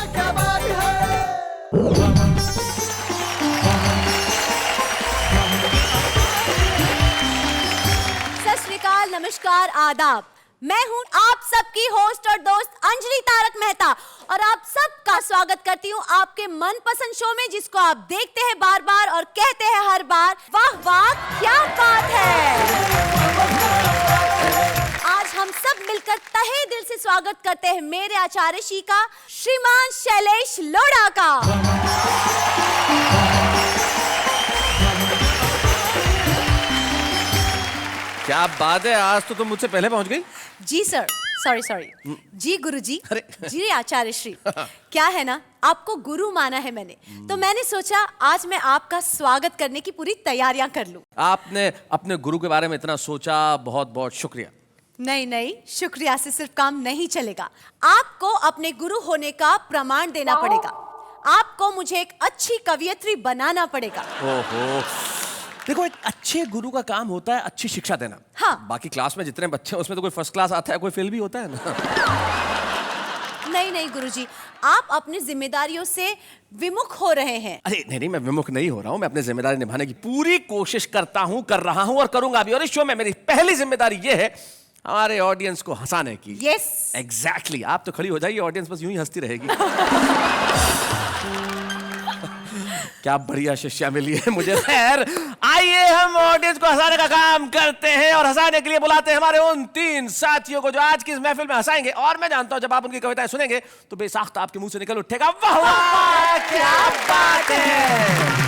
क्या बात है। सत श्री अकाल, नमस्कार, आदाब। मैं हूं आप सबकी होस्ट और दोस्त अंजलि तारक मेहता और आप सबका स्वागत करती हूं आपके मनपसंद शो में, जिसको आप देखते हैं बार बार और कहते हैं हर बार, वाह वाह क्या बात है। आज हम सब मिलकर तहे दिल से स्वागत करते हैं मेरे आचार्य श्री का, श्रीमान शैलेश लोढ़ा का। क्या बात है, आज तो तुम मुझसे पहले पहुंच गई। जी सर, सॉरी जी गुरुजी। अरे। जी आचार्य श्री। क्या है ना, आपको गुरु माना है मैंने, तो मैंने सोचा आज मैं आपका स्वागत करने की पूरी तैयारियां कर लूं। आपने अपने गुरु के बारे में इतना सोचा, बहुत बहुत शुक्रिया। नहीं, शुक्रिया से सिर्फ काम नहीं चलेगा। आपको अपने गुरु होने का प्रमाण देना पड़ेगा। आपको मुझे एक अच्छी कवियत्री बनाना पड़ेगा। ओहो, देखो, एक अच्छे गुरु का काम होता है अच्छी शिक्षा देना। हाँ। बाकी क्लास में जितने बच्चे हैं उसमें तो कोई फर्स्ट क्लास आता है, कोई फेल भी होता है ना। नहीं गुरुजी, आप अपनी जिम्मेदारियों से विमुख हो रहे हैं। अरे नहीं, मैं विमुख नहीं हो रहा हूँ। मैं अपनी जिम्मेदारी निभाने की पूरी कोशिश करता हूँ, कर रहा हूँ और करूंगा भी। और इस शो में मेरी पहली जिम्मेदारी ये है हमारे ऑडियंस को हंसाने की। Yes, exactly. आप तो खड़ी हो जाइए, ऑडियंस बस यूं ही हंसती रहेगी। क्या बढ़िया शिष्या मिली है मुझे। खैर, आइए हम ऑडियंस को हंसाने का काम करते हैं और हंसाने के लिए बुलाते हैं हमारे उन 3 साथियों को जो आज की इस महफिल में हंसाएंगे। और मैं जानता हूं जब आप उनकी कविताएं सुनेंगे तो बेसाख्त आपके मुंह से निकल उठेगा, वाह वाह क्या बात है।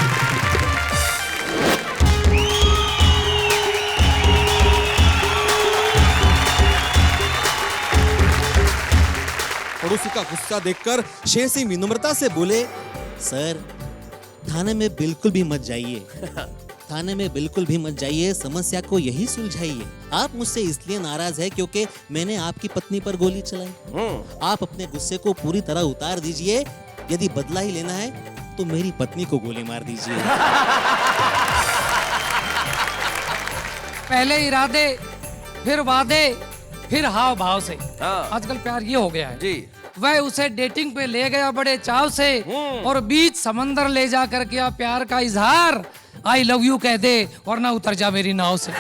पड़ोसी का गुस्सा देखकर शेर सिंह विनम्रता से बोले, सर थाने में बिल्कुल भी मत जाइए। थाने में बिल्कुल भी मत जाइए, समस्या को यही सुलझाइए। आप मुझसे इसलिए नाराज है क्योंकि मैंने आपकी पत्नी पर गोली चलाई। आप अपने गुस्से को पूरी तरह उतार दीजिए। यदि बदला ही लेना है तो मेरी पत्नी को गोली मार दीजिए। पहले इरादे, फिर वादे, फिर हाव भाव से। हाँ। आजकल प्यार ये हो गया है जी। वह उसे डेटिंग पे ले गया बड़े चाव से और बीच समंदर ले जा कर किया प्यार का इजहार। आई लव यू कह दे वरना उतर जा मेरी नाव से।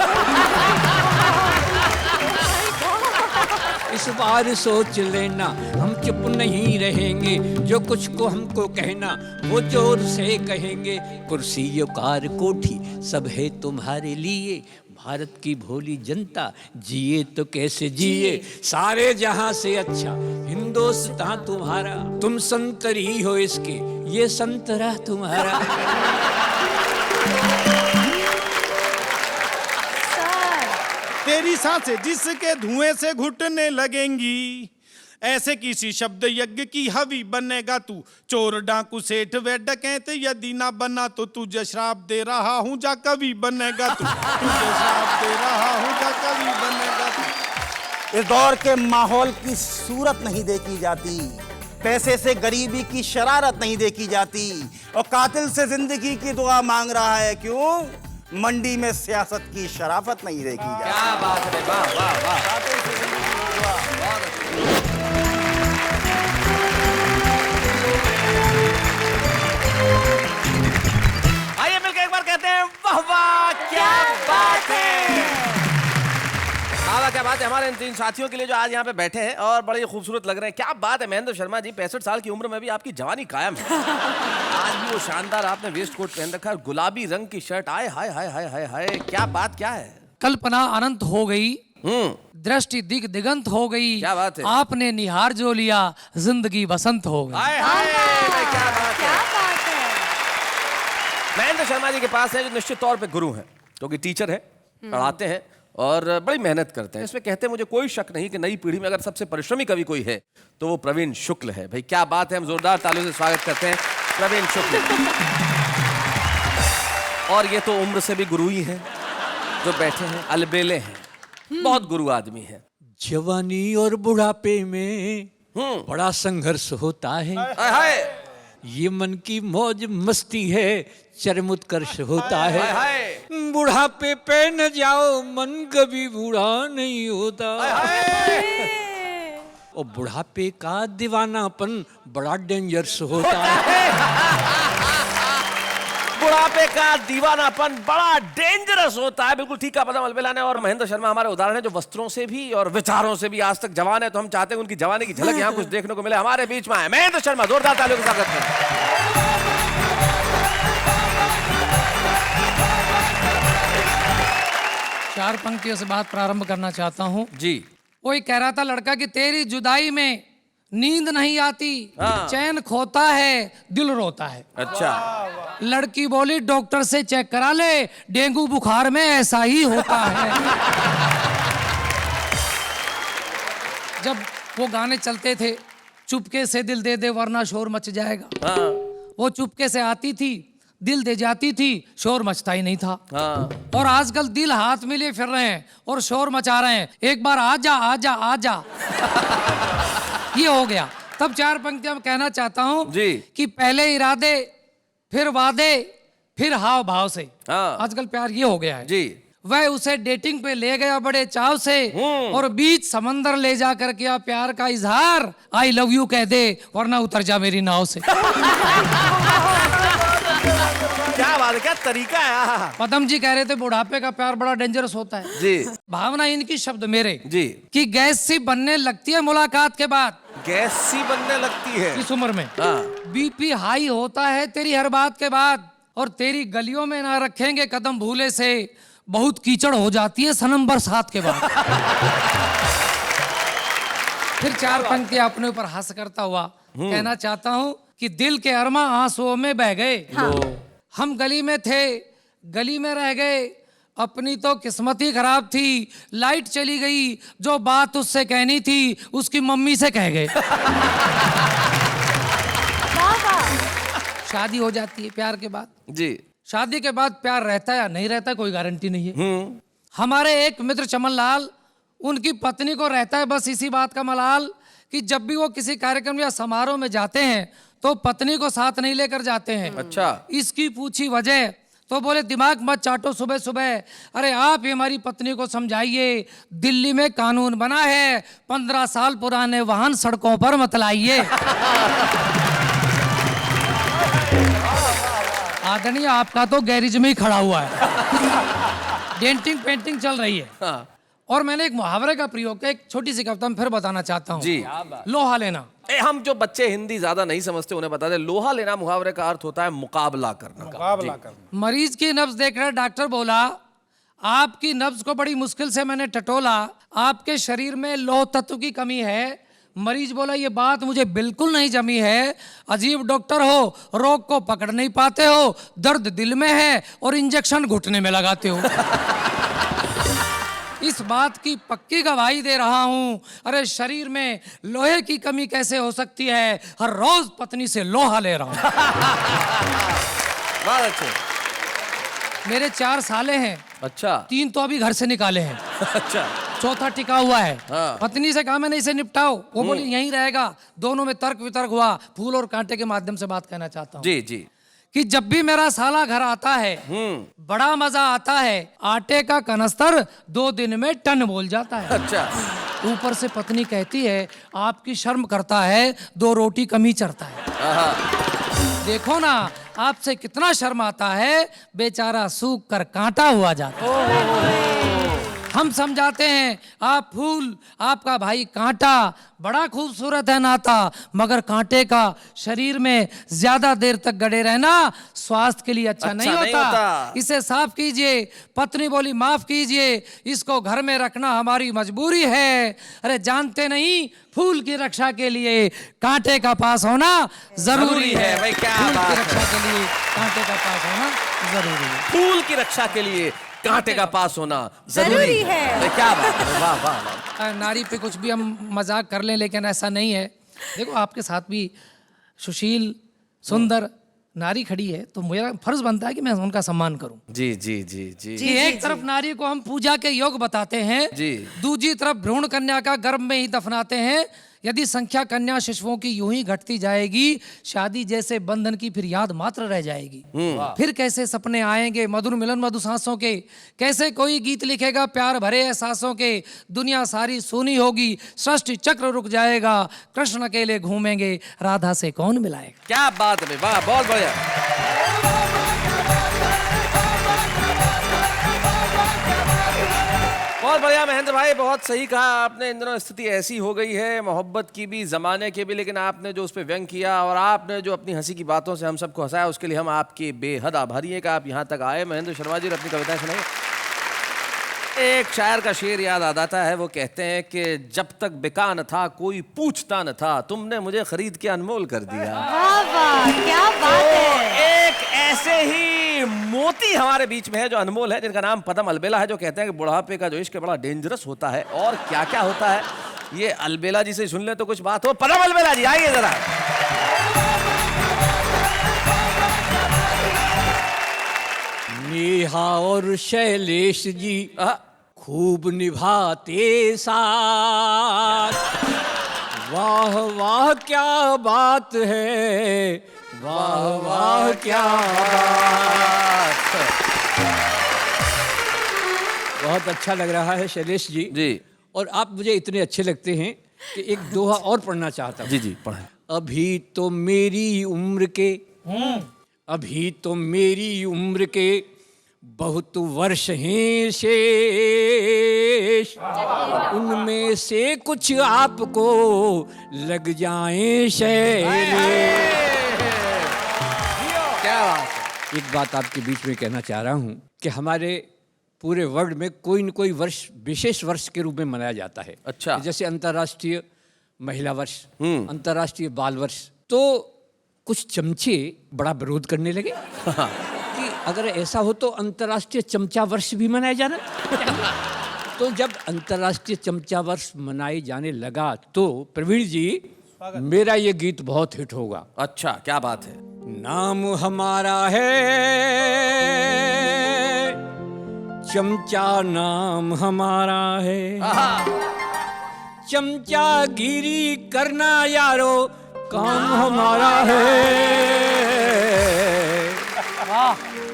इस बार सोच लेना, हम चुप नहीं रहेंगे। जो कुछ को हमको कहना वो जोर से कहेंगे। कुर्सी कार कोठी सब है तुम्हारे लिए। भारत की भोली जनता जिए तो कैसे जिए। सारे जहां से अच्छा हिंदुस्तान तुम्हारा। तुम संतरी हो इसके, ये संतरा तुम्हारा। तेरी सांसें जिसके धुएं से घुटने लगेंगी, ऐसे किसी शब्द यज्ञ की हवी बनेगा तू। चोर डाकू सेठ व डकैत यदि ना बना तो तुझे श्राप दे रहा हूँ, जा कवि बनेगा तू। तुझे श्राप दे रहा हूँ, जा कवि बनेगा तू। इस दौर के माहौल की सूरत नहीं देखी जाती, पैसे से गरीबी की शरारत नहीं देखी जाती, और कातिल से जिंदगी की दुआ मांग रहा है क्यों? मंडी में सियासत की शराफत नहीं देखी जाती। क्या बात है, वाह वाह वाह। कातिल से जिंदगी की दुआ। आइए मिलकर एक बार कहते हैं, वाह वाह क्या बात है। वाह वाह क्या बात है हमारे इन 3 साथियों के लिए जो आज यहाँ पे बैठे हैं और बड़े खूबसूरत लग रहे हैं। क्या बात है महेंद्र शर्मा जी, 65 साल की उम्र में भी आपकी जवानी कायम है। आज भी वो शानदार आपने वेस्ट कोट पहन रखा है, गुलाबी रंग की शर्ट। आए हाय हाय हाय हाय हाय, क्या बात क्या है। कल्पना अनंत हो गई, दृष्टि दिग दिगंत हो गई। क्या बात है। आपने निहार जो लिया जिंदगी बसंत हो गई। हाय हाय, क्या बात है। महेंद्र शर्मा जी के पास है जो निश्चित तौर पे गुरु हैं, क्योंकि टीचर है, पढ़ाते हैं और बड़ी मेहनत करते हैं। इसमें कहते हैं मुझे कोई शक नहीं कि नई पीढ़ी में अगर सबसे परिश्रमी कवि कोई है तो वो प्रवीण शुक्ल है। भाई क्या बात है, हम जोरदार तालियों से स्वागत करते हैं प्रवीण शुक्ल। और ये तो उम्र से भी गुरु ही हैं जो बैठे हैं, अलबेले हैं, बहुत गुरु आदमी है। जवानी और बुढ़ापे में बड़ा संघर्ष होता है। हाय हाय। ये मन की मौज मस्ती है, चरम उत्कर्ष होता है। बुढ़ापे पे न जाओ, मन कभी बूढ़ा नहीं होता। और बुढ़ापे का दीवानापन बड़ा डेंजरस होता है। बुढ़ापे का दीवानापन बड़ा डेंजरस होता है। बिल्कुल ठीक कहा पदम अलबेला ने। और महेंद्र शर्मा हमारे उदाहरण है जो वस्त्रों से भी और विचारों से भी आज तक जवान है, तो हम चाहते हैं उनकी जवानी की झलक यहाँ कुछ देखने को मिले। हमारे बीच में है महेंद्र शर्मा, जोरदार तालियों के स्वागत करें। 4 पंक्तियों से बात प्रारंभ करना चाहता हूँ जी। कोई कह रहा था लड़का कि तेरी जुदाई में नींद नहीं आती, हाँ। चैन खोता है, दिल रोता है। अच्छा। लड़की बोली डॉक्टर से चेक करा ले, डेंगू बुखार में ऐसा ही होता है। जब वो गाने चलते थे, चुपके से दिल दे दे वरना शोर मच जाएगा, हाँ। वो चुपके से आती थी, दिल दे जाती थी, शोर मचता ही नहीं था। हाँ। और आजकल दिल हाथ में लिए फिर रहे हैं और शोर मचा रहे हैं, एक बार आजा आजा आजा। ये हो गया। तब 4 पंक्तियां मैं कहना चाहता हूं जी। कि पहले इरादे, फिर वादे, फिर हाव भाव से। हाँ। आजकल प्यार ये हो गया है जी। वह उसे डेटिंग पे ले गया बड़े चाव से, और बीच समंदर ले जाकर किया प्यार का इजहार। आई लव यू कह दे वरना उतर जा मेरी नाव से। क्या बात है, क्या तरीका है। आहा। पदम जी कह रहे थे बुढ़ापे का प्यार बड़ा डेंजरस होता है। जी। भावना इनकी, शब्द मेरे, जी। कि गैस सी बनने लगती है मुलाकात के बाद। गैस सी बनने लगती है इस उम्र में हाँ। बीपी हाई होता है तेरी हर बात के बाद, और तेरी गलियों में ना रखेंगे कदम भूले से, बहुत कीचड़ हो जाती है सनम बरसात के बाद। फिर 4 पंक्तियां अपने ऊपर हंस करता हुआ कहना चाहता हूं कि दिल के अरमा आंसुओं में बह गए। हम गली में थे, गली में रह गए, अपनी तो किस्मत ही खराब थी, लाइट चली गई, जो बात उससे कहनी थी उसकी मम्मी से कह गए। शादी हो जाती है प्यार के बाद। जी। शादी के बाद प्यार रहता है या नहीं रहता है कोई गारंटी नहीं है। हमारे एक मित्र चमन लाल, उनकी पत्नी को रहता है बस इसी बात का मलाल कि जब भी वो किसी कार्यक्रम या समारोह में जाते हैं तो पत्नी को साथ नहीं लेकर जाते हैं। अच्छा। इसकी पूछी वजह तो बोले दिमाग मत चाटो सुबह सुबह, अरे आप ही हमारी पत्नी को समझाइए, दिल्ली में कानून बना है 15 साल पुराने वाहन सड़कों पर मत लाइए। आदरणीय आपका तो गैरेज में ही खड़ा हुआ है, डेंटिंग पेंटिंग चल रही है। हाँ। और मैंने एक मुहावरे का प्रयोग किया, एक छोटी सी कविता में फिर बताना चाहता हूँ। जी। लोहा लेना। हम जो बच्चे हिंदी ज्यादा नहीं समझते उन्हें बता दें, लोहा लेना मुहावरे का अर्थ होता है मुकाबला करना। मरीज की नब्ज देख रहा डॉक्टर बोला, आपकी नब्ज को बड़ी मुश्किल से मैंने टटोला, आपके शरीर में लौह तत्व की कमी है। मरीज बोला ये बात मुझे बिल्कुल नहीं जमी है, अजीब डॉक्टर हो, रोग को पकड़ नहीं पाते हो, दर्द दिल में है और इंजेक्शन घुटने में लगाते हो। इस बात की पक्की गवाही दे रहा हूं, अरे शरीर में लोहे की कमी कैसे हो सकती है, हर रोज पत्नी से लोहा ले रहा हूं। बहुत अच्छे। मेरे 4 साले हैं। अच्छा। 3 तो अभी घर से निकाले हैं। अच्छा। चौथा टिका हुआ है। हाँ। पत्नी से कहा मैंने इसे निपटाओ, वो बोली यहीं रहेगा। दोनों में तर्क वितर्क हुआ। फूल और कांटे के माध्यम से बात कहना चाहता हूँ जी। जी। कि जब भी मेरा साला घर आता है बड़ा मजा आता है, आटे का कनस्तर 2 दिन में टन बोल जाता है। अच्छा। ऊपर से पत्नी कहती है आपकी शर्म करता है, 2 रोटी कम ही चढ़ता है। देखो ना आपसे कितना शर्म आता है, बेचारा सूख कर कांटा हुआ जाता है। हम समझाते हैं आप फूल, आपका भाई कांटा, बड़ा खूबसूरत है नाता, मगर कांटे का शरीर में ज्यादा देर तक गड़े रहना स्वास्थ्य के लिए अच्छा नहीं होता। इसे साफ कीजिए। पत्नी बोली माफ कीजिए, इसको घर में रखना हमारी मजबूरी है। अरे जानते नहीं फूल की रक्षा के लिए कांटे का पास होना जरूरी है। भाई क्या फूल बात की रक्षा है। के लिए कांटे का पास होना जरूरी है। फूल की रक्षा के लिए कांटे का पास होना जरूरी है। क्या बात है, वाह वाह वाह। नारी पे कुछ भी हम मजाक कर लें लेकिन ऐसा नहीं है। देखो आपके साथ भी सुशील सुंदर नारी खड़ी है, तो मेरा फर्ज बनता है कि मैं उनका सम्मान करूं। जी जी जी जी। कि एक तरफ नारी को हम पूजा के योग बताते हैं, जी। दूसरी तरफ भ्रूण कन्या का गर्भ में ही दफनाते हैं। यदि संख्या कन्या शिशुओं की यूं ही घटती जाएगी, शादी जैसे बंधन की फिर याद मात्र रह जाएगी। फिर कैसे सपने आएंगे मधुर मिलन मधु सांसों के, कैसे कोई गीत लिखेगा प्यार भरे एहसासों के। दुनिया सारी सूनी होगी, सृष्टि चक्र रुक जाएगा, कृष्ण अकेले घूमेंगे, राधा से कौन मिलाएगा। क्या बात है भाई, वाह, बहुत बढ़िया। बहुत बढ़िया महेंद्र भाई, बहुत सही कहा आपने। इन दिनों स्थिति ऐसी हो गई है, मोहब्बत की भी, जमाने की भी, लेकिन आपने जो उस पर व्यंग किया और आपने जो अपनी हंसी की बातों से हम सबको हंसाया, उसके लिए हम आपके बेहद आभारी हैं कि आप यहाँ तक आए। महेंद्र शर्मा जी, अपनी कविताएं सुनाइए। एक शायर का शेर याद आ जाता है, वो कहते हैं कि जब तक बिका न था कोई पूछता न था, तुमने मुझे खरीद के अनमोल कर दिया। वाह वाह, क्या बात है। एक ऐसे ही मोती हमारे बीच में है जो अनमोल है, जिनका नाम पदम अलबेला है, जो कहते हैं कि बुढ़ापे का जो इश्क बड़ा डेंजरस होता है। और क्या क्या होता है ये अलबेला जी से सुन ले तो कुछ बात हो। पदम अलबेला जी, आइए जरा। नेहा और शैलेश जी खूब निभाते साथ, वाह वाह क्या बात है, वाह वाह क्या बात। बहुत अच्छा लग रहा है शैलेश जी। जी। और आप मुझे इतने अच्छे लगते हैं कि एक दोहा और पढ़ना चाहता हूँ। जी जी, पढ़ें। अभी तो मेरी उम्र के, अभी तो मेरी उम्र के बहुत वर्ष हैं शेष, उनमें से कुछ आपको लग जाएं शैलेश। क्या बात है। एक बात आपके बीच में कहना चाह रहा हूँ कि हमारे पूरे वर्ल्ड में कोई न कोई वर्ष विशेष वर्ष के रूप में मनाया जाता है। अच्छा। जैसे अंतर्राष्ट्रीय महिला वर्ष, अंतर्राष्ट्रीय बाल वर्ष। तो कुछ चमचे बड़ा विरोध करने लगे कि अगर ऐसा हो तो अंतर्राष्ट्रीय चमचा वर्ष भी मनाया जाना। तो जब अंतर्राष्ट्रीय चमचा वर्ष मनाए जाने लगा तो प्रवीण जी, मेरा ये गीत बहुत हिट होगा। अच्छा, क्या बात है। नाम हमारा है चमचा, नाम हमारा है चमचागिरी करना यारो, काम हमारा है।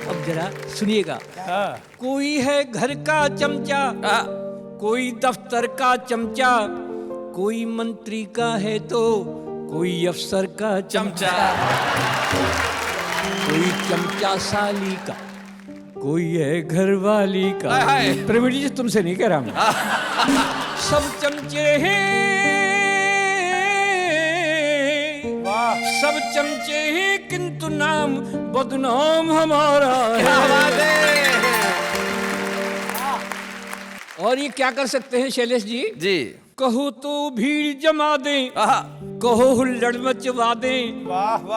अब जरा सुनिएगा। कोई है घर का चमचा, कोई दफ्तर का चमचा, कोई मंत्री का है तो कोई अफसर का चमचा, कोई चमचा साली का, कोई है घरवाली का। प्रवीण जी, तुमसे नहीं कह रहा मैं। सब चमचे हैं, सब चमचे हैं, किंतु नाम बदनाम हमारा है। और ये क्या कर सकते हैं शैलेश जी? जी। कहो तो भीड़ जमा दें, कहो हुल्लड़ मचवा दें,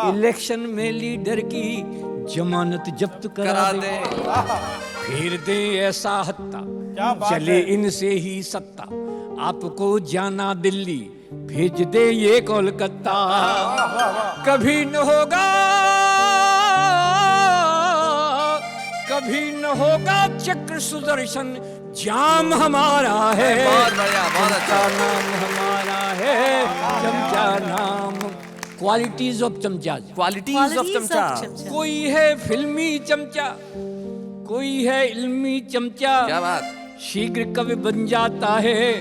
इलेक्शन में लीडर की जमानत जब्त करा दें, फेर दें ऐसा हत्ता, चले इनसे ही सत्ता, आपको जाना दिल्ली, भेज दे ये कोलकाता। कभी न होगा, कभी न होगा चक्र सुदर्शन, जाम हमारा है। बहुत बढ़िया, बहुत अच्छा। नाम हमारा है चमचा, नाम क्वालिटीज ऑफ चमचा। क्वालिटीज ऑफ चमचा। कोई है फिल्मी चमचा, कोई है इल्मी चमचा। क्या बात। शीघ्र कवि बन जाता है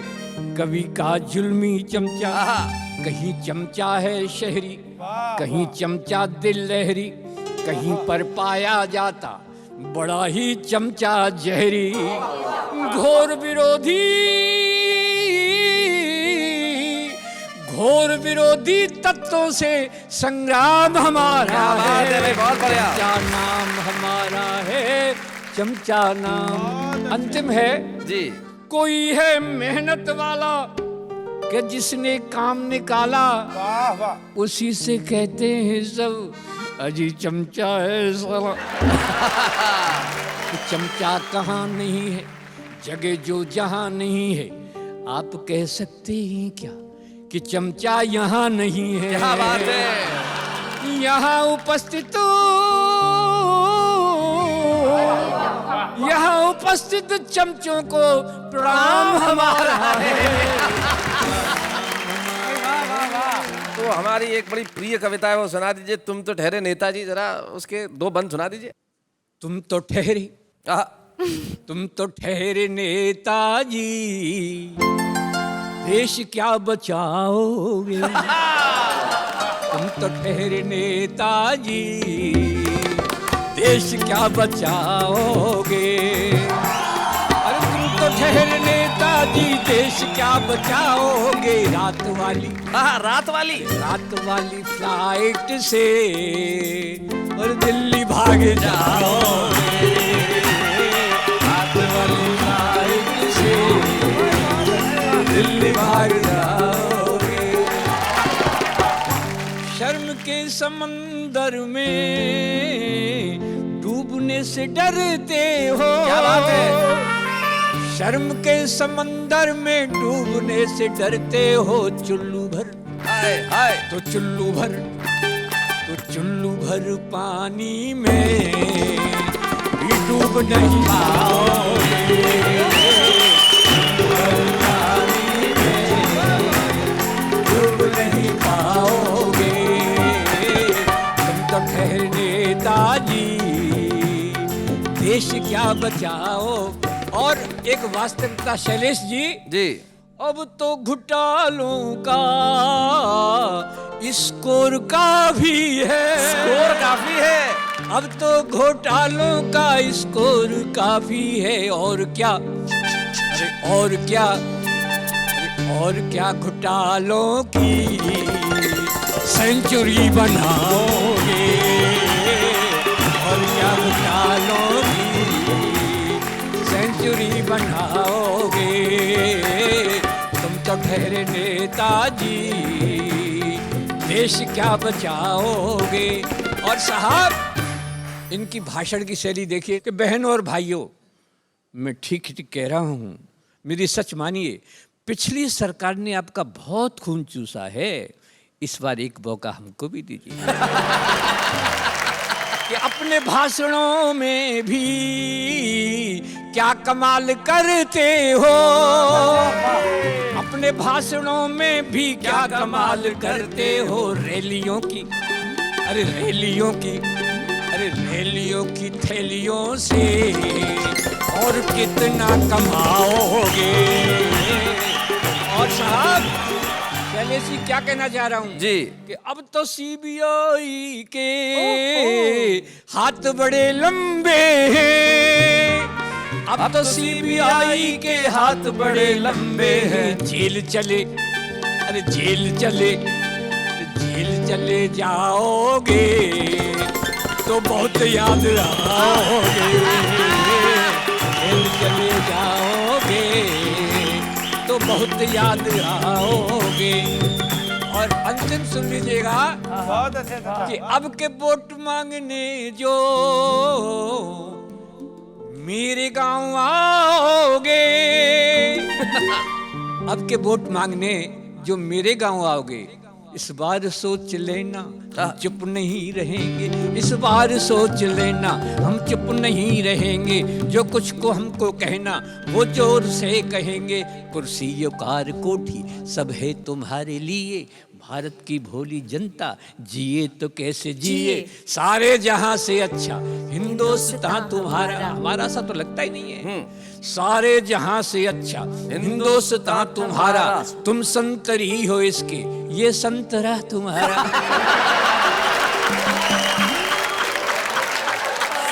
कवि का जुल्मी चमचा। कहीं चमचा है शहरी, कहीं चमचा दिल लहरी, कहीं पर पाया जाता बड़ा ही चमचा जहरी। घोर विरोधी, घोर विरोधी तत्वों से संग्राम हमारा है। बहुत बढ़िया। चमचा नाम हमारा है, चमचा नाम। अंतिम है जी। कोई है मेहनत वाला कि जिसने काम निकाला, उसी से कहते हैं सब अजी चमचा है साला। चमचा कहाँ नहीं है, जगह जो जहाँ नहीं है, आप कह सकते हैं क्या कि चमचा यहाँ नहीं है। क्या बात है। यहाँ उपस्थित, यहाँ उपस्थित चमचों को प्रणाम हमारा है। जो हमारी एक बड़ी प्रिय कविता है वो सुना दीजिए। तुम तो ठहरे नेताजी, जरा उसके 2 बंद सुना दीजिए। तुम तो ठहरे, आहा, तुम तो ठहरे नेताजी, देश क्या बचाओगे। तुम तो ठहरे नेताजी, देश क्या बचाओगे। अरे तुम तो ठहरे नेताजी, देश क्या बचाओगे। रात वाली, रात वाली, रात वाली फ्लाइट से और दिल्ली भाग जाओगे। रात वाली फ्लाइट से दिल्ली भाग जाओगे। शर्म के समंदर में डूबने से डरते हो। क्या बात है। शर्म के समंदर में डूबने से डरते हो। चुल्लू भर, हाय हाय, तो चुल्लू भर, तो चुल्लू भर पानी में भी डूब नहीं पाओगे। चुल्लू भर पानी में डूब नहीं पाओगे। तुम तो ठहरे नेताजी, देश क्या बचाओ। और एक वास्तविकता शैलेश जी, अब तो घोटालों का स्कोर काफी है। स्कोर काफी है। अब तो घोटालों का स्कोर काफी है। और क्या, अरे और क्या, अरे और क्या घोटालों की सेंचुरी बनाओगे। और क्या घोटालों की सेंचुरी बनाओगे। तुम तो ठहरे नेताजी, देश क्या बचाओगे। और साहब, इनकी भाषण की शैली देखिए कि बहनों और भाइयों, मैं ठीक ठीक कह रहा हूं, मेरी सच मानिए, पिछली सरकार ने आपका बहुत खून चूसा है। इस बार एक मौका हमको भी दीजिए कि अपने भाषणों में भी क्या कमाल करते हो। अपने भाषणों में भी क्या कमाल करते हो। रैलियों की, अरे रैलियों की, अरे रैलियों की थैलियों से और कितना कमाओगे। और साहब, शैलेश जी क्या कहना चाह रहा हूं जी, कि अब तो सीबीआई के हाथ बड़े लंबे हैं। अब तो सीबीआई के हाथ बड़े लंबे हैं। जेल चले, अरे जेल चले, जेल चले जाओगे तो बहुत याद आओगे। जेल चले जाओगे तो बहुत याद आओगे। और अंतिम सुन लीजिएगा कि अब के वोट मांगने जो मेरे गांव आओगे। अब के वोट मांगने जो मेरे गांव आओगे, इस बार सोच लेना हम चुप नहीं रहेंगे। इस बार सोच लेना हम चुप नहीं रहेंगे। जो कुछ को हमको कहना वो जोर से कहेंगे। कुर्सी कार कोठी सब है तुम्हारे लिए। भारत की भोली जनता जिए तो कैसे जिए। सारे जहां से अच्छा हिंदुस्तान तुम्हारा। हमारा सा तो लगता ही नहीं है। सारे जहां से अच्छा हिंदुस्तान तुम्हारा। तुम संतरी हो इसके, ये संतरा तुम्हारा।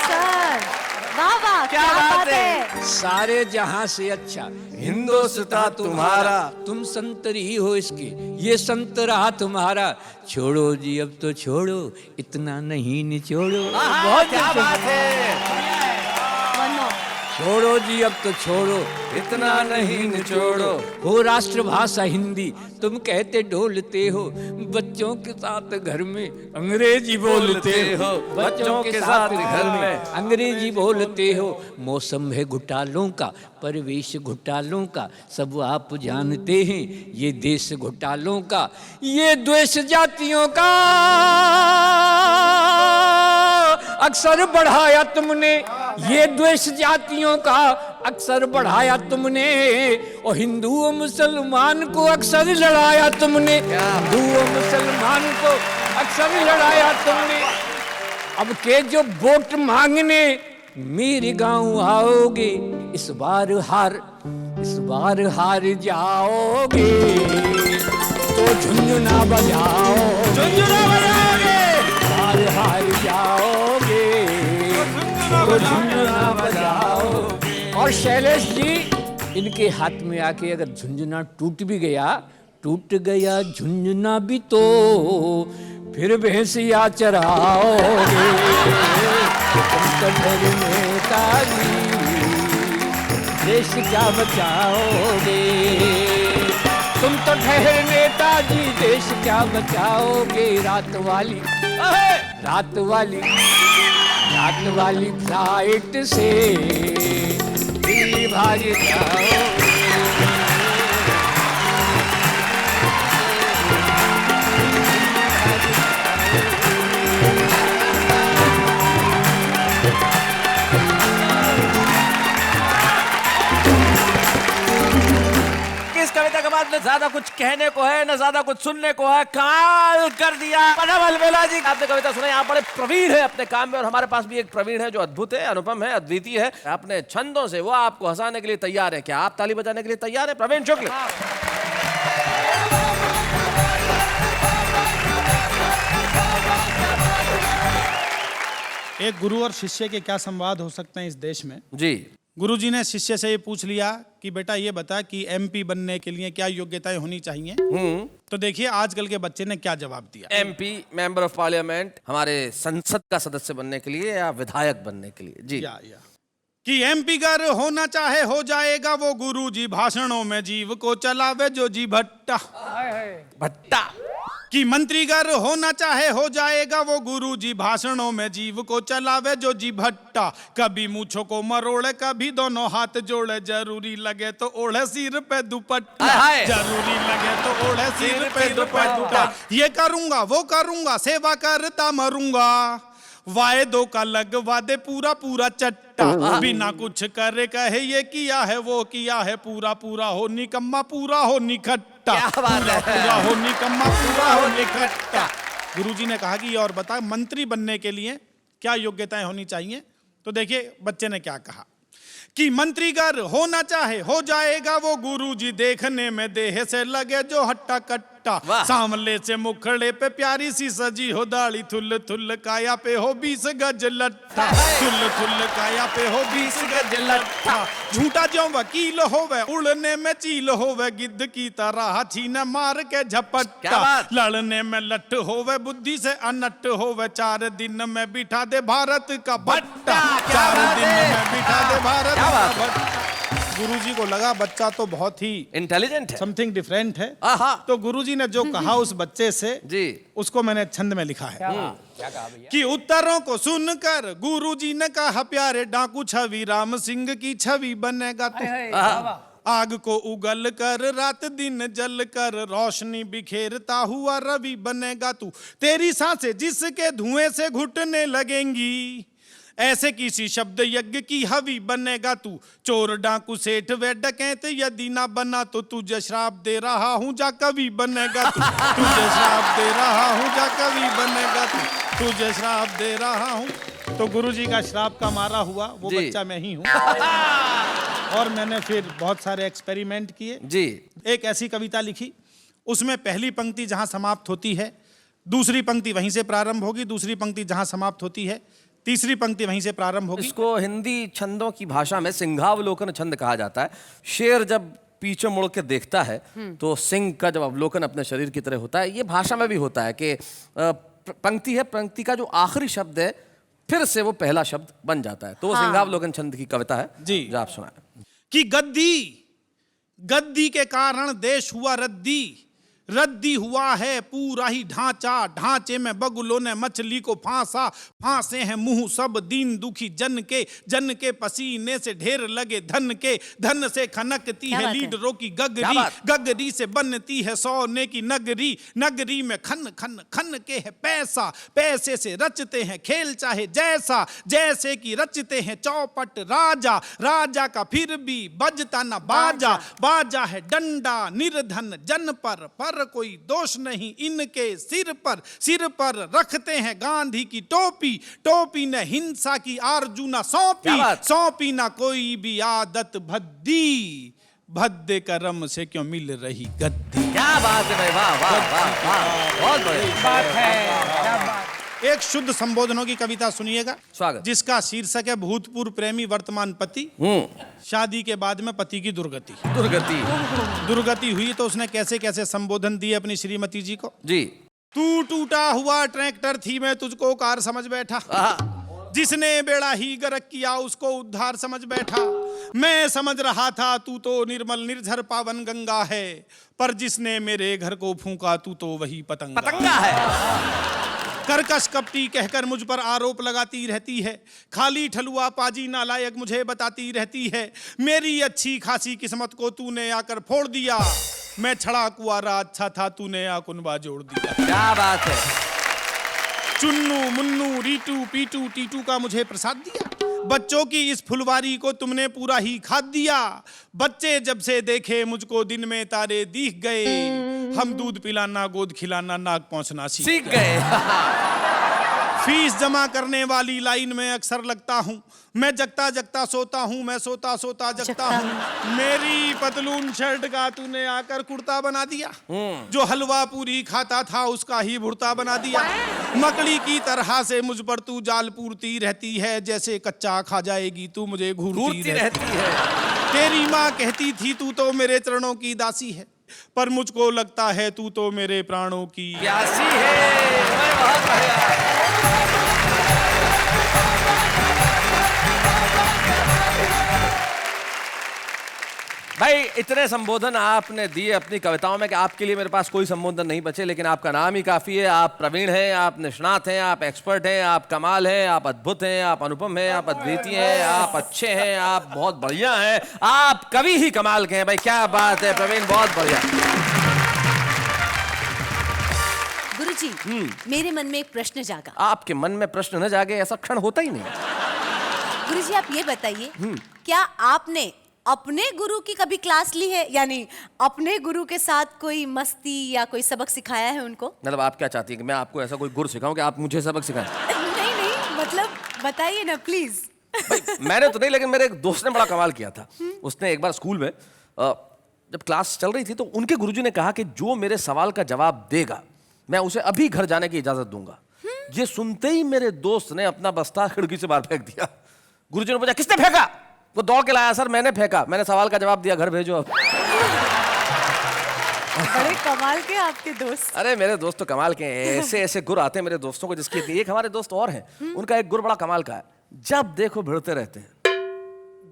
सर, वाह वाह, क्या बात है। सारे जहां से अच्छा हिंदुस्तान तुम्हारा। तुम संतरी हो इसके, ये संतरा तुम्हारा। छोड़ो जी अब तो छोड़ो, इतना नहीं निचोड़ो। बहुत क्या बात है। One more. छोड़ो जी अब तो छोड़ो, इतना नहीं निचोड़ो। हो राष्ट्रभाषा हिंदी तुम कहते डोलते हो। बच्चों के साथ घर में अंग्रेजी बोलते हो। बच्चों के साथ घर में अंग्रेजी बोलते हो। मौसम है घोटालों का, परिवेश घोटालों का, सब आप जानते हैं। ये देश घोटालों का, ये द्वेष जातियों का अक्सर बढ़ाया तुमने। ये द्वेष जातियों का अक्सर बढ़ाया तुमने, और हिंदू और मुसलमान को अक्सर लड़ाया तुमने, हिंदू और मुसलमान को अक्सर लड़ाया तुमने। अब के जो वोट मांगने मेरे गांव आओगे, इस बार हार जाओगे, तो झुंझुना बजाओ, झुंझुना बजाओगे, हार जाओगे, तो झुंझुना बजाओ। और शैलेश जी, इनके हाथ में आके अगर झुंझुना टूट गया झुंझुना भी तो फिर भैंसिया चराओगे, तुम तो मेरे नेताजी देश क्या बचाओगे, तुम तो ठहरे नेताजी देश क्या बचाओगे। रात वाली फ्लाइट से दिल्ली भाग जाओ। इस कविता के बाद न ज्यादा कुछ कहने को है न ज्यादा कुछ सुनने को है, काल कर दिया। पनम अलवेला जी, आपने कविता सुना, यहाँ बड़े प्रवीण है अपने काम में, और हमारे पास भी एक प्रवीण है जो अद्भुत है, अनुपम है, अद्वितीय है अपने छंदों से। वो आपको हंसाने के लिए तैयार है। क्या आप ताली बजाने के लिए तैयार है? प्रवीण शुक्ल। एक गुरु और शिष्य के क्या संवाद हो सकते हैं इस देश में। जी। गुरुजी ने शिष्य से ये पूछ लिया कि बेटा ये बता कि एमपी बनने के लिए क्या योग्यताएं होनी चाहिए। तो देखिए आजकल के बच्चे ने क्या जवाब दिया। एमपी, मेंबर ऑफ पार्लियामेंट, हमारे संसद का सदस्य बनने के लिए या विधायक बनने के लिए। जी। या कि एमपी गर होना चाहे हो जाएगा वो गुरुजी, भाषणों में जीव को चलावे जो जी भट्टा। कि मंत्रीगर होना चाहे हो जाएगा वो गुरुजी, भाषणों में जीव को चलावे जो जी भट्टा। कभी मूछों को मरोड़े कभी दोनों हाथ जोड़े, जरूरी लगे तो ओढ़े सिर पे दुपट्टा, जरूरी लगे तो ओढ़े सिर पे दुपट्टा। ये करूंगा वो करूंगा सेवा करता मरूंगा, वायदों का लगवा दे पूरा पूरा चट्टा। बिना कुछ करे कहे ये किया है वो किया है, पूरा पूरा हो निकम्मा पूरा हो निखट्टा, पूरा हो निकम्मा पूरा हो निखट्टा। गुरुजी ने कहा कि ये और बता मंत्री बनने के लिए क्या योग्यताएं होनी चाहिए। तो देखिए बच्चे ने क्या कहा कि मंत्रीगर होना चाहे हो जाएगा वो गुरुजी, देखने में देह से लगे जो हट्टा कट्टा। सांवले से मुखड़े पे प्यारी सी सजी हो दाढ़ी, थुल थुल काया पे हो 20 गज लट्ठा, थुल थुल काया पे हो 20 गज लट्ठा। झूठा जो वकील होवे उड़ने में चील होवे, गिद्ध की तरह छीने मार के झपट्टा। लड़ने में लट्ठ होवे बुद्धि से अनट होवे, 4 दिन में बिठा दे भारत का भट्टा, 4 दिन में बिठा दे भारत का भट्टा। गुरुजी को लगा बच्चा तो बहुत ही इंटेलिजेंट है, समथिंग डिफरेंट है। तो गुरुजी ने जो कहा उस बच्चे से जी उसको मैंने छंद में लिखा है। क्या कहा भैया? कि उत्तरों को सुनकर गुरुजी ने कहा प्यारे डाकू छवि राम सिंह की छवि बनेगा तू। आग को उगल कर रात दिन जल कर, रोशनी बिखेरता हुआ रवि बनेगा तू। तेरी सांसें जिसके धुएं से घुटने लगेंगी, ऐसे किसी शब्द यज्ञ की हवि बनेगा तू। चोर डाकू सेठ व डकैत यदि ना बना तो तुझे श्राप दे रहा हूँ जा कवि बनेगा तू, तुझे श्राप दे रहा हूँ जा कवि बनेगा तू, तुझे श्राप दे रहा हूँ। तो गुरुजी का श्राप का मारा हुआ वो बच्चा मैं ही हूँ। और मैंने फिर बहुत सारे एक्सपेरिमेंट किए जी। एक ऐसी कविता लिखी, उसमें पहली पंक्ति जहाँ समाप्त होती है दूसरी पंक्ति वहीं से प्रारंभ होगी, दूसरी पंक्ति जहाँ समाप्त होती है तीसरी पंक्ति वहीं से प्रारंभ होगी। इसको हिंदी छंदों की भाषा में सिंहावलोकन छंद कहा जाता है। शेर जब पीछे मुड़ के देखता है तो सिंह का जब अवलोकन अपने शरीर की तरह होता है। ये भाषा में भी होता है कि पंक्ति है, पंक्ति का जो आखिरी शब्द है फिर से वो पहला शब्द बन जाता है। तो वो सिंहावलोकन छंद की कविता है जी, जो आप सुनाए। कि गद्दी के कारण देश हुआ रद्दी, रद्दी हुआ है पूरा ही ढांचा, ढांचे में बगुलों ने मछली को फांसा, फांसे हैं मुंह सब दीन दुखी जन के पसीने से ढेर लगे धन के, धन से खनकती क्या है बात है? लीडरों की गगरी, क्या बात? गगरी से बनती है सोने की नगरी, नगरी में खन खन खन के है पैसा, पैसे से रचते हैं खेल चाहे जैसा, जैसे कि रचते हैं चौपट राजा, राजा का फिर भी बजता न बाजा, बाजा है डंडा निर्धन जन पर कोई दोष नहीं इनके सिर पर रखते हैं गांधी की टोपी, टोपी ने हिंसा की आरजू न सौंपी, क्या बात? सौंपी ना कोई भी आदत भद्दी, भद्दे करम से क्यों मिल रही गद्दी। क्या बात है भाई, वाह वाह वाह वाह, बहुत बढ़िया बात है, क्या बात। एक शुद्ध संबोधनों की कविता सुनिएगा, स्वागत। जिसका शीर्षक है भूतपूर्व प्रेमी वर्तमान पति, शादी के बाद में पति की दुर्गति। दुर्गति हुई तो उसने कैसे कैसे संबोधन दिए अपनी श्रीमती जी को। जी। तू टूटा हुआ ट्रैक्टर थी मैं तुझको कार समझ बैठा, जिसने बेड़ा ही गर्क किया उसको उद्धार समझ बैठा, मैं समझ रहा था तू तो निर्मल निर्झर पावन गंगा है, पर जिसने मेरे घर को फूंका तू तो वही पतंगा है। कर्कश कपटी कहकर मुझ पर आरोप लगाती रहती है, खाली ठलुआ पाजी नालायक मुझे बताती रहती है, मेरी अच्छी खासी किस्मत को तूने आकर फोड़ दिया, मैं छड़ा कुआरा अच्छा था तूने आकुनबा जोड़ दिया। क्या बात है। चुन्नू मुन्नू रीटू पीटू टीटू का मुझे प्रसाद दिया, बच्चों की इस फुलवारी को तुमने पूरा ही खाद दिया, बच्चे जब से देखे मुझको दिन में तारे दिख गए, हम दूध पिलाना गोद खिलाना नाक पहुंचना सीख गए। फीस जमा करने वाली लाइन में अक्सर लगता हूँ, मैं जगता जगता सोता हूँ, मैं सोता सोता जगता हूँ, मेरी पतलून शर्ट का तूने आकर कुर्ता बना दिया, जो हलवा पूरी खाता था उसका ही भुर्ता बना दिया, मकड़ी की तरह से मुझ पर तू जाल पूरती रहती है, जैसे कच्चा खा जाएगी तू मुझे घूरती रहती है। तेरी माँ कहती थी तू तो मेरे चरणों की दासी है, पर मुझको लगता है तू तो मेरे प्राणों की प्यासी है। बहुत बढ़िया। भाई इतने संबोधन आपने दिए अपनी कविताओं में कि आपके लिए मेरे पास कोई संबोधन नहीं बचे, लेकिन आपका नाम ही काफी है। आप प्रवीण हैं, आप निष्णात हैं, आप एक्सपर्ट हैं, आप कमाल हैं, आप अद्भुत हैं, आप अनुपम हैं, आप अद्वितीय हैं, आप अच्छे हैं, आप बहुत बढ़िया हैं, आप कवि ही कमाल के हैं। भाई क्या बात है प्रवीण, बहुत बढ़िया। गुरुजी, मेरे मन में एक प्रश्न जागा। आपके मन में प्रश्न न जागे ऐसा क्षण होता ही नहीं। गुरुजी आप ये बताइए, क्या आपने अपने गुरु की कभी क्लास ली है, यानी अपने गुरु के साथ कोई मस्ती या कोई सबक सिखाया है उनको? मतलब आप क्या चाहती हैं कि मैं आपको ऐसा कोई गुर सिखाऊं कि आप मुझे सबक सिखाएं? नहीं, मतलब बताइए ना प्लीज। मैंने तो नहीं, लेकिन मेरे एक दोस्त ने बड़ा कमाल किया था। उसने एक बार स्कूल में जब क्लास चल रही थी तो उनके गुरुजी ने कहा कि जो मेरे सवाल का जवाब देगा मैं उसे अभी घर जाने की इजाजत दूंगा। ये सुनते ही मेरे दोस्त ने अपना बस्ता खिड़की से बाहर फेंक दिया। गुरुजी ने पूछा किसने फेंका? वो दौड़ के लाया, सर मैंने फेंका, मैंने सवाल का जवाब दिया, घर भेजो अब। बड़े कमाल के आपके दोस्त। अरे मेरे दोस्त तो कमाल के हैं, ऐसे ऐसे गुर आते हैं मेरे दोस्तों को जिसकी एक हमारे दोस्त और हैं, उनका एक गुर बड़ा कमाल का है, जब देखो भिड़ते रहते हैं।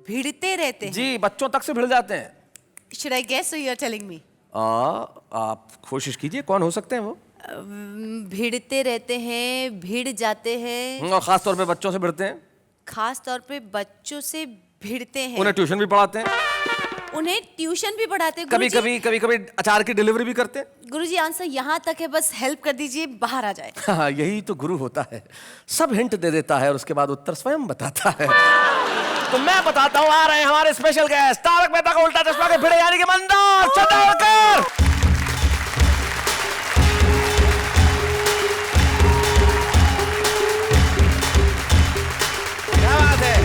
भिड़ते रहते हैं? जी, बच्चों तक से भिड़ जाते हैं। Should I guess or you're telling me? आप कोशिश कीजिए, कौन हो सकते हैं वो? भिड़ते रहते हैं, भिड़ जाते हैं, और खास तौर पे बच्चों से भिड़ते हैं। खास तौर पे बच्चों से भिड़ते हैं, उन्हें ट्यूशन भी पढ़ाते हैं, उन्हें ट्यूशन भी पढ़ाते हैं। कभी कभी अचार की डिलीवरी भी करते हैं। गुरुजी आंसर यहाँ तक है, बस हेल्प कर दीजिए, बाहर आ जाए। हाँ, यही तो गुरु होता है, सब हिंट दे देता है और उसके बाद उत्तर स्वयं बताता है। तो मैं बताता हूँ, आ रहे हैं हमारे स्पेशल गेस्ट, तारक मेहता का उल्टा चश्मा के भिड़े यानी कि मंदार चंद्रकर। क्या बात है।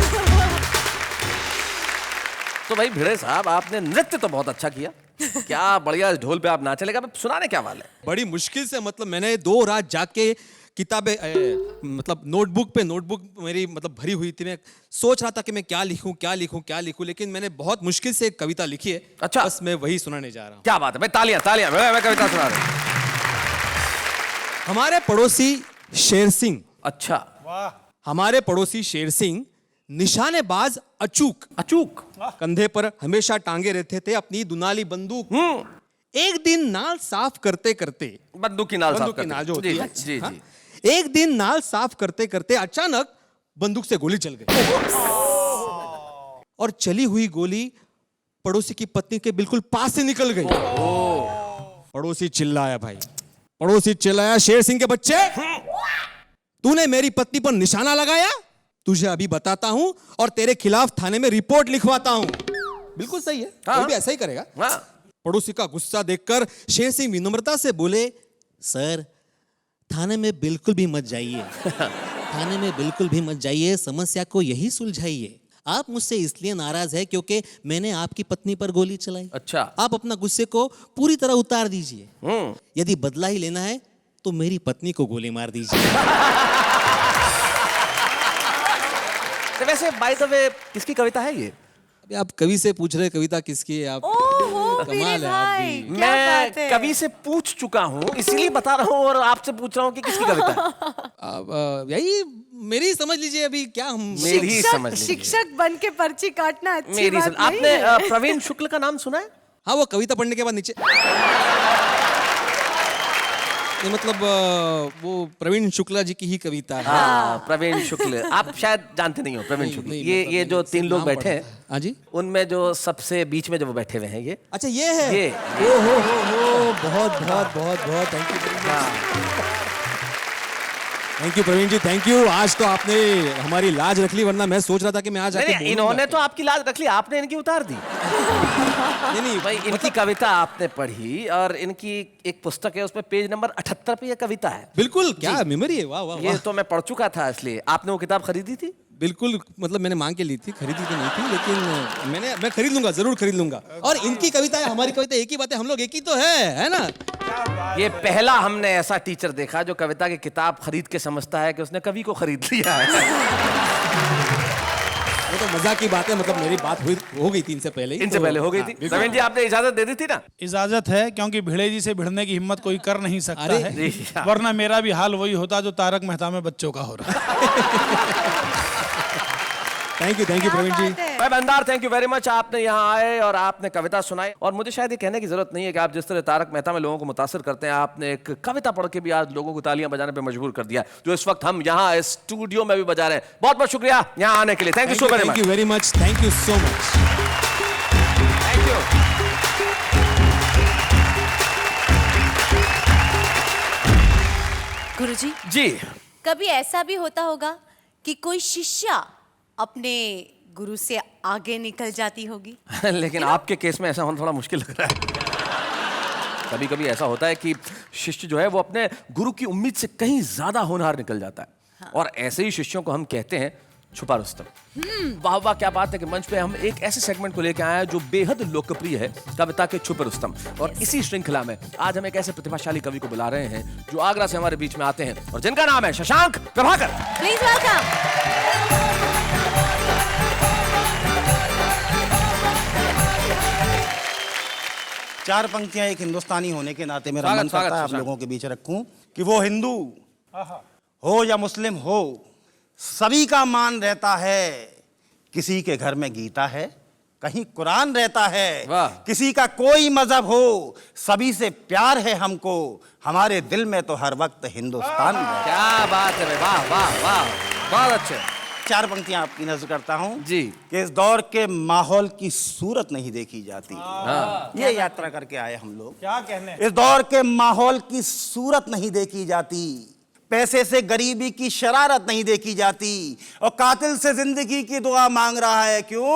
तो भाई भिड़े साहब, आपने नृत्य तो बहुत अच्छा किया, क्या बढ़िया ढोल पे आप नाचे, लेकिन सुनाने क्या वाले? बड़ी मुश्किल से, मतलब मैंने 2 रात जाग के किताबें मतलब नोटबुक मेरी मतलब भरी हुई थी। मैं सोच रहा था कि मैं क्या लिखूं, लेकिन मैंने बहुत मुश्किल से एक कविता लिखी है। अच्छा, बस मैं वही सुनाने जा रहा हूँ। क्या बात है भाई, तालियां। मैं कविता सुना रहा हूं। हमारे पड़ोसी शेर सिंह, अच्छा, हमारे पड़ोसी शेर सिंह निशानेबाज अचूक अचूक कंधे पर हमेशा टांगे रहते थे अपनी दुनाली बंदूक। एक दिन नाल साफ करते करते, बंदूक की नाल साफ बंदूक की करते। नाल जो होती जी, है, जी हाँ? जी। एक दिन नाल साफ करते करते अचानक बंदूक से गोली चल गई और चली हुई गोली पड़ोसी की पत्नी के बिल्कुल पास से निकल गई। पड़ोसी चिल्लाया भाई, पड़ोसी चिल्लाया, शेर सिंह के बच्चे, तूने मेरी पत्नी पर निशाना लगाया, तुझे अभी बताता हूं और तेरे खिलाफ थाने में रिपोर्ट लिखवाता हूं। बिल्कुल सही है, हाँ। कोई भी ऐसा ही करेगा। हाँ। पड़ोसी का गुस्सा देखकर शेर सिंह विनम्रता से बोले, सर थाने में बिल्कुल भी मत जाइए, थाने में बिल्कुल भी मत जाइए, समस्या को यही सुलझाइए। आप मुझसे इसलिए नाराज है क्योंकि मैंने आपकी पत्नी पर गोली चलाई। अच्छा। आप अपना गुस्से को पूरी तरह उतार दीजिए। यदि बदला ही लेना है तो मेरी पत्नी को गोली मार दीजिए। तो वैसे बाय द वे किसकी कविता है ये? अभी आप कवि से पूछ रहे कविता किसकी है? आप ओहो कमाल पीरे है आप भाई, भी। क्या बात मैं है। कवि से पूछ चुका हूँ, इसीलिए बता रहा हूँ और आपसे पूछ रहा हूँ कि किसकी कविता है। अब, यही मेरी समझ लीजिए, अभी क्या हम मेरी ही समझ लीजिए। शिक्षक बन के पर्ची काटना अच्छी मेरी बात समझ। नहीं आपने है। प्रवीण शुक्ल का नाम सुना है? हाँ, वो कविता पढ़ने के बाद नीचे ये मतलब वो प्रवीण शुक्ला जी की ही कविता है। हाँ, प्रवीण शुक्ल। आप शायद जानते नहीं हो प्रवीण शुक्ल। नहीं, ये मतलब ये जो मैंने तीन लोग नाम बैठे पढ़ा हैं, था। हाँ जी, उनमें जो सबसे बीच में जो वो बैठे हुए हैं ये अच्छा ये है। ये। ओ हो, बहुत बहुत बहुत बहुत thank you, thank you Praveen ji, thank you. आज तो आपने हमारी लाज रख ली, वरना मैं सोच रहा था कि मैं आज आके नहीं, बोलूंगा। इन्होंने तो आपकी लाज रख ली, आपने इनकी उतार दी। नहीं नहीं भाई इनकी कविता आपने पढ़ी और इनकी एक पुस्तक है, उसमें पेज नंबर 78 पे ये कविता है। बिल्कुल, क्या मेमोरी है, वाह वाह ये वाह। तो मैं पढ़ चुका था, इसलिए आपने वो किताब खरीदी थी? बिल्कुल, मतलब मैंने मांग के ली थी, खरीदी तो नहीं थी, लेकिन मैं खरीद लूंगा, जरूर खरीद लूंगा। और इनकी कविता है, हमारी कविता एक ही बात है, हम लोग एक ही तो है ना? ये पहला हमने ऐसा टीचर देखा जो कविता की किताब खरीद के समझता है कि उसने कवि को खरीद लिया है। वो तो मजाक की बात है, मतलब मेरी बात हो गई थी इनसे पहले ही, इनसे तो- पहले हो गई हाँ, थी। बिल्कुल। प्रवीण जी आपने इजाजत दे दी थी ना? इजाजत है, क्योंकि भिड़े जी से भिड़ने की हिम्मत कोई कर नहीं सकता अरे, है, जी, हाँ। वरना मेरा भी हाल वही होता जो तारक मेहता में बच्चों का हो रहा है। थैंक यू क्या प्रवीण जी। बात है। भाई बंदार, थैंक यू वेरी मच। आपने यहाँ आए और आपने कविता सुनाई, और मुझे शायद ये कहने की जरूरत नहीं है कि आप जिस तरह तारक मेहता में लोगों को मुतासिर करते हैं, आपने एक कविता पढ़ के भी आज लोगों को तालियां बजाने पे मजबूर कर दिया, जो इस वक्त हम यहाँ इस स्टूडियो में भी बजा रहे हैं। बहुत बहुत शुक्रिया यहाँ आने के लिए। Thank you so very thank much. You very much, thank you so much. Thank you. Guruji, जी कभी ऐसा भी होता होगा कि कोई शिष्या अपने गुरु से आगे निकल जाती होगी? लेकिन आपके केस में ऐसा होना थोड़ा मुश्किल लग रहा है। कभी कभी ऐसा होता है कि शिष्य जो है वो अपने गुरु की उम्मीद से कहीं ज्यादा होनहार निकल जाता है। हाँ। और ऐसे ही शिष्यों को हम कहते हैं छुपा रुस्तम। वाह वाह, क्या बात है कि मंच पे हम एक ऐसे सेगमेंट को लेकर आए हैं जो बेहद लोकप्रिय है, कविता के छुपे रुस्तम। और इसी श्रृंखला में आज हम एक ऐसे प्रतिभाशाली कवि को बुला रहे हैं जो आगरा से हमारे बीच में आते हैं और जिनका नाम है शशांक प्रभाकर। Please welcome. चार पंक्तियां एक हिंदुस्तानी होने के नाते मेरा स्वागत, मन करता है स्वागत, आप स्वागत। लोगों के बीच रखूं कि वो हिंदू हो या मुस्लिम हो, सभी का मान रहता है। किसी के घर में गीता है, कहीं कुरान रहता है, वाह। किसी का कोई मजहब हो, सभी से प्यार है हमको, हमारे दिल में तो हर वक्त हिंदुस्तान रहता है। क्या बात है भाई, वाह वाह वाह, बहुत अच्छे। चार पंक्तियां आपकी नजर करता हूं जी। कि इस दौर के माहौल की सूरत नहीं देखी जाती। हाँ। ये यात्रा करके आए हम लोग। क्या कहने। इस दौर के माहौल की सूरत नहीं देखी जाती, पैसे से गरीबी की शरारत नहीं देखी जाती, और कातिल से जिंदगी की दुआ मांग रहा है क्यों?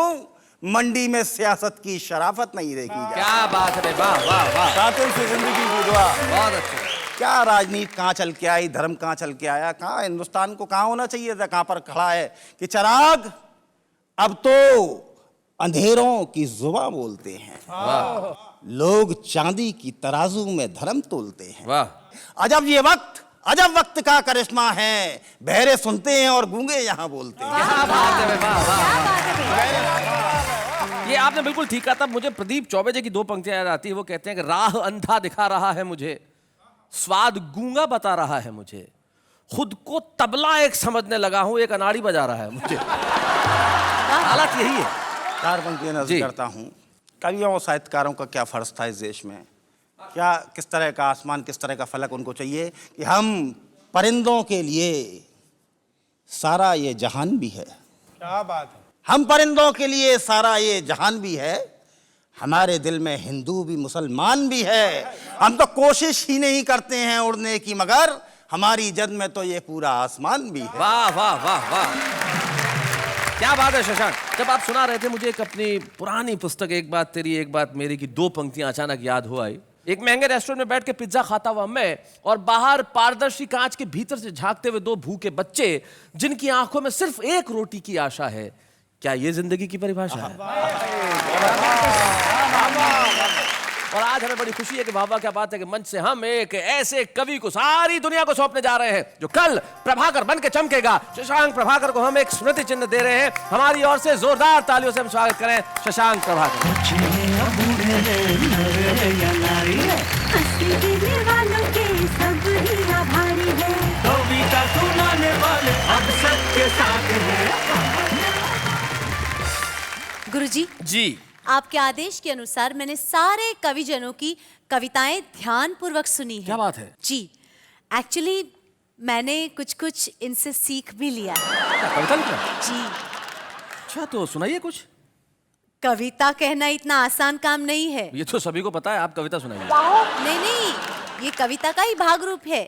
मंडी में सियासत की शराफत नहीं देखी जाती। क्या बात है भाई, वाह वाह वाह, कातिल से जिंदगी की दुआ। बहुत अच्छे। क्या राजनीति कहाँ चल के आई, धर्म कहाँ चल के आया, कहाँ हिंदुस्तान को कहाँ होना चाहिए था, कहाँ पर खड़ा है कि चिराग अब तो अंधेरों की जुबां बोलते हैं, लोग चांदी की तराजू में धर्म तोलते हैं। वाह, अजब वक्त का करिश्मा है, बहरे सुनते हैं और गूंगे यहाँ बोलते हैं। क्या बात है भाई, वाह वाह। क्या बात है भैया? ये आपने बिल्कुल ठीक कहा। तब मुझे प्रदीप चौबे जी की दो पंक्तियां याद आती है। वो कहते हैं कि राह अंधा दिखा रहा है मुझे, स्वाद गूंगा बता रहा है मुझे, खुद को तबला एक समझने लगा हूं, एक अनाड़ी बजा रहा है मुझे। हालत यही है। चार पंक्तियां जी। नजर करता हूँ। कवियों और साहित्यकारों का क्या फर्ज था इस देश में क्या किस तरह का आसमान, किस तरह का फलक उनको चाहिए कि हम परिंदों के लिए सारा ये जहान भी है। क्या बात है। हम परिंदों के लिए सारा ये जहान भी है, हमारे दिल में हिंदू भी मुसलमान भी है। हम तो कोशिश ही नहीं करते हैं उड़ने की, मगर हमारी जद में तो ये पूरा आसमान भी है। वाह वाह वाह वाह, क्या बात है शशांक। जब आप सुना रहे थे मुझे एक अपनी पुरानी पुस्तक एक बात तेरी एक बात मेरी की 2 पंक्तियां अचानक याद हो आई। एक महंगे रेस्टोरेंट में बैठ के पिज्जा खाता हुआ मैं और बाहर पारदर्शी कांच के भीतर से झांकते हुए 2 भूखे बच्चे जिनकी आंखों में सिर्फ एक रोटी की आशा है। क्या ये जिंदगी की परिभाषा है? और आज हमें बड़ी खुशी है कि वाह क्या बात है कि मंच से हम एक ऐसे कवि को सारी दुनिया को सौंपने जा रहे हैं जो कल प्रभाकर बन के चमकेगा। शशांक प्रभाकर को हम एक स्मृति चिन्ह दे रहे हैं। हमारी ओर से जोरदार तालियों से हम स्वागत करें शशांक प्रभाकर। गुरुजी जी, आपके आदेश के अनुसार मैंने सारे कविजनों की कविताएं ध्यान पूर्वक सुनी है। क्या बात है? जी, एक्चुअली मैंने कुछ इनसे सीख भी लिया है। कविता लिखना? जी, अच्छा तो सुनाइए कुछ। कविता कहना इतना आसान काम नहीं है। ये तो सभी को पता है, आप कविता सुनाइए। नहीं, ये कविता का ही भाग रूप है।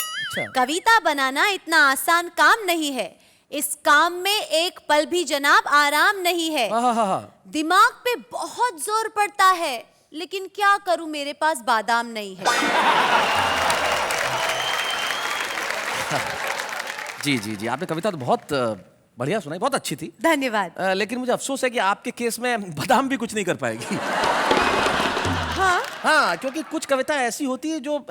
कविता बनाना इतना आसान काम नहीं है। इस काम में एक पल भी जनाब आराम नहीं है। दिमाग पे बहुत जोर पड़ता है, लेकिन क्या करूं, मेरे पास बादाम नहीं है। जी जी जी, आपने कविता तो बहुत बढ़िया सुनाई, बहुत अच्छी थी। धन्यवाद। लेकिन मुझे अफसोस है कि आपके केस में बादाम भी कुछ नहीं कर पाएगी। हाँ, क्योंकि कुछ कविता ऐसी होती है जो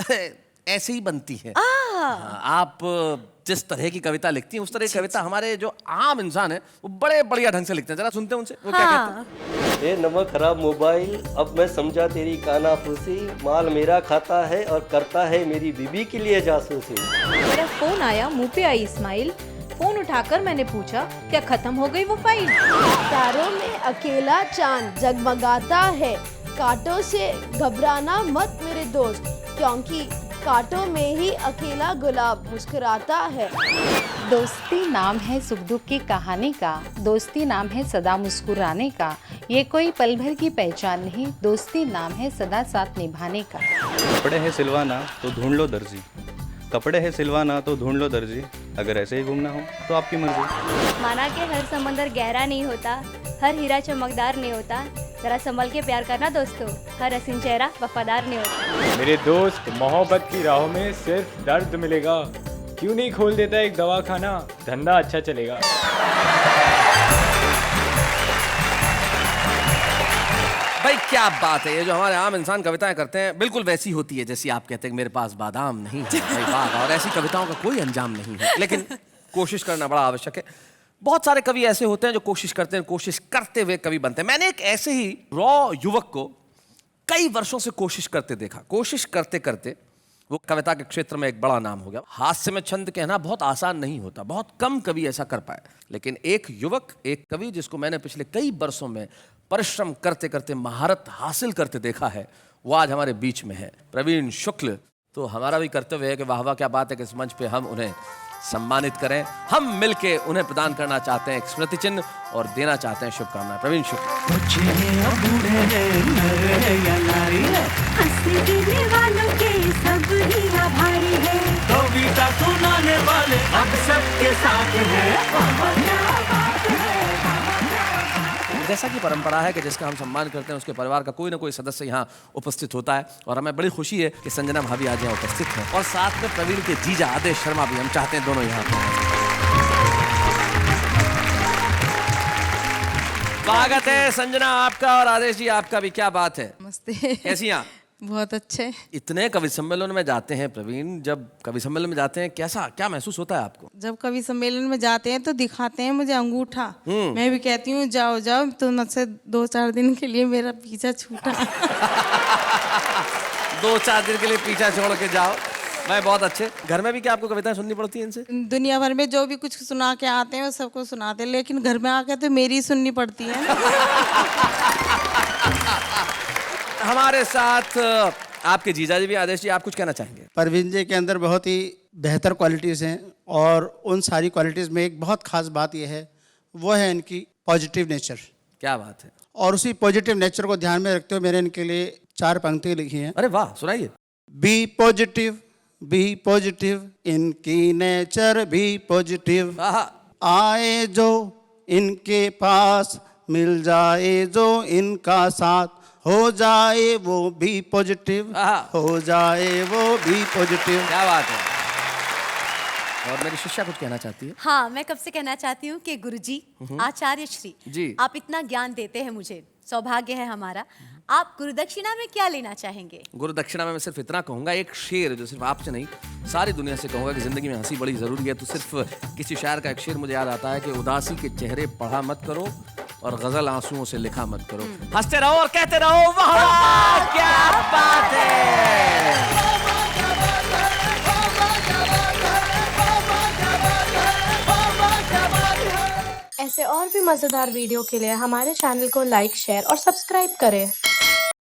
ऐसे ही बनती है। हाँ, आप जिस तरह की कविता लिखती हैं उस तरह की कविता हमारे जो आम इंसान है वो बड़े बढ़िया ढंग से लिखते हैं। जरा सुनते हैं उनसे वो क्या कहते हैं। ए नमक खराब मोबाइल, अब मैं समझा तेरी कानाफूसी, माल मेरा खाता है और करता है मेरी बीबी के लिए जासूसी। मेरा फोन आया, मुंह पे आई स्माइल, फोन उठाकर मैंने पूछा क्या खत्म हो गई वो फाइल। तारों में अकेला चांद जगमगाता है, कांटों से घबराना मत मेरे दोस्त, क्योंकि कांटों में ही अकेला गुलाब मुस्कुराता है। दोस्ती नाम है सुख दुख की कहानी का, दोस्ती नाम है सदा मुस्कुराने का, ये कोई पल भर की पहचान नहीं, दोस्ती नाम है सदा साथ निभाने का। कपड़े हैं सिलवाना तो ढूंढ लो दर्जी, कपड़े हैं सिलवाना तो ढूंढ लो दर्जी, अगर ऐसे ही घूमना हो तो आपकी मर्जी। माना कि हर समंदर गहरा नहीं होता, हर हीरा चमकदार नहीं होता, जरा संभल के प्यार करना दोस्तों, हर हसीन चेहरा वफादार नहीं होता। मेरे दोस्त, मोहब्बत की राहों में सिर्फ दर्द मिलेगा, क्यों नहीं खोल देता एक दवाखाना, धंधा अच्छा चलेगा। भाई क्या बात है, ये जो हमारे आम इंसान कविताएं करते हैं बिल्कुल वैसी होती है जैसी आप कहते हैं मेरे पास बादाम नहीं है। भाई वाह, और ऐसी कविताओं का कोई अंजाम नहीं है, लेकिन कोशिश करना बड़ा आवश्यक है। बहुत सारे कवि ऐसे होते हैं जो कोशिश करते हैं, कोशिश करते हुए कवि बनते हैं। मैंने एक ऐसे ही रॉ युवक को कई वर्षों से कोशिश करते देखा। कोशिश करते करते वो कविता के क्षेत्र में एक बड़ा नाम हो गया। हास्य में छंद कहना बहुत आसान नहीं होता, बहुत कम कवि ऐसा कर पाए। लेकिन एक युवक, एक कवि जिसको मैंने पिछले कई वर्षों में परिश्रम करते करते महारत हासिल करते देखा है, वो आज हमारे बीच में है, प्रवीण शुक्ल। तो हमारा भी कर्तव्य है कि वाह वाह क्या बात है कि इस मंच पे हम उन्हें सम्मानित करें। हम मिलके उन्हें प्रदान करना चाहते हैं एक स्मृति चिन्ह और देना चाहते हैं शुभकामनाएं। प्रवीण शुक्ल। जैसा कि परंपरा है कि जिसका हम सम्मान करते हैं उसके परिवार का कोई ना कोई सदस्य यहाँ उपस्थित होता है, और हमें बड़ी खुशी है कि संजना भाभी आज यहाँ उपस्थित हैं, और साथ में प्रवीण के जीजा आदेश शर्मा भी हम चाहते हैं दोनों यहाँ पर। स्वागत है संजना आपका और आदेश जी आपका भी। क्या बात है, नमस्ते। कैसी हैं? बहुत अच्छे। इतने कवि सम्मेलन में जाते हैं प्रवीण, जब कवि सम्मेलन में जाते हैं कैसा क्या महसूस होता है आपको? जब कवि सम्मेलन में जाते हैं तो दिखाते हैं मुझे अंगूठा, मैं भी कहती हूँ जाओ जाओ, तो मुझसे 2-4 दिन के लिए मेरा पीछा छूटा। 2-4 दिन के लिए पीछा छोड़ के जाओ। मैं बहुत अच्छे। घर में भी क्या आपको कविताएं सुननी पड़ती हैं इनसे? दुनिया भर में जो भी कुछ सुना के आते हैं वो सबको सुनाते हैं, लेकिन घर में आके तो मेरी सुननी पड़ती है। हमारे साथ आपके जीजाजी भी आदेश जी, आप कुछ कहना चाहेंगे? परवीन जी के अंदर बहुत ही बेहतर क्वालिटीज़ हैं और उन सारी क्वालिटीज़ में एक बहुत खास बात यह है, वो है इनकी पॉजिटिव नेचर। क्या बात है। और उसी पॉजिटिव नेचर को ध्यान में रखते हुए मैंने इनके लिए 4 पंक्ति लिखी हैं। अरे वाह, सुनाइए। बी पॉजिटिव, इनकी नेचर भी पॉजिटिव, आए जो इनके पास, मिल जाए जो इनका साथ, हो जाए वो भी पॉजिटिव, हो जाए वो भी पॉजिटिव। क्या बात है। और मेरी शिष्या कुछ कहना चाहती है? हाँ, मैं कब से कहना चाहती हूँ कि गुरुजी, आचार्य श्री जी, आप इतना ज्ञान देते हैं मुझे, सौभाग्य है हमारा। आप गुरुदक्षिणा में क्या लेना चाहेंगे? गुरुदक्षिणा में मैं सिर्फ इतना कहूंगा, एक शेर जो सिर्फ आपसे नहीं सारी दुनिया से कहूंगा कि जिंदगी में हंसी बड़ी जरूरी है। तो सिर्फ किसी शायर का एक शेर मुझे याद आता है कि उदासी के चेहरे पढ़ा मत करो और गजल आंसुओं से लिखा मत करो। हंसते रहो और कहते रहो वाह वाह क्या बात है। ऐसे और भी मज़ेदार वीडियो के लिए हमारे चैनल को लाइक, शेयर और सब्सक्राइब करें।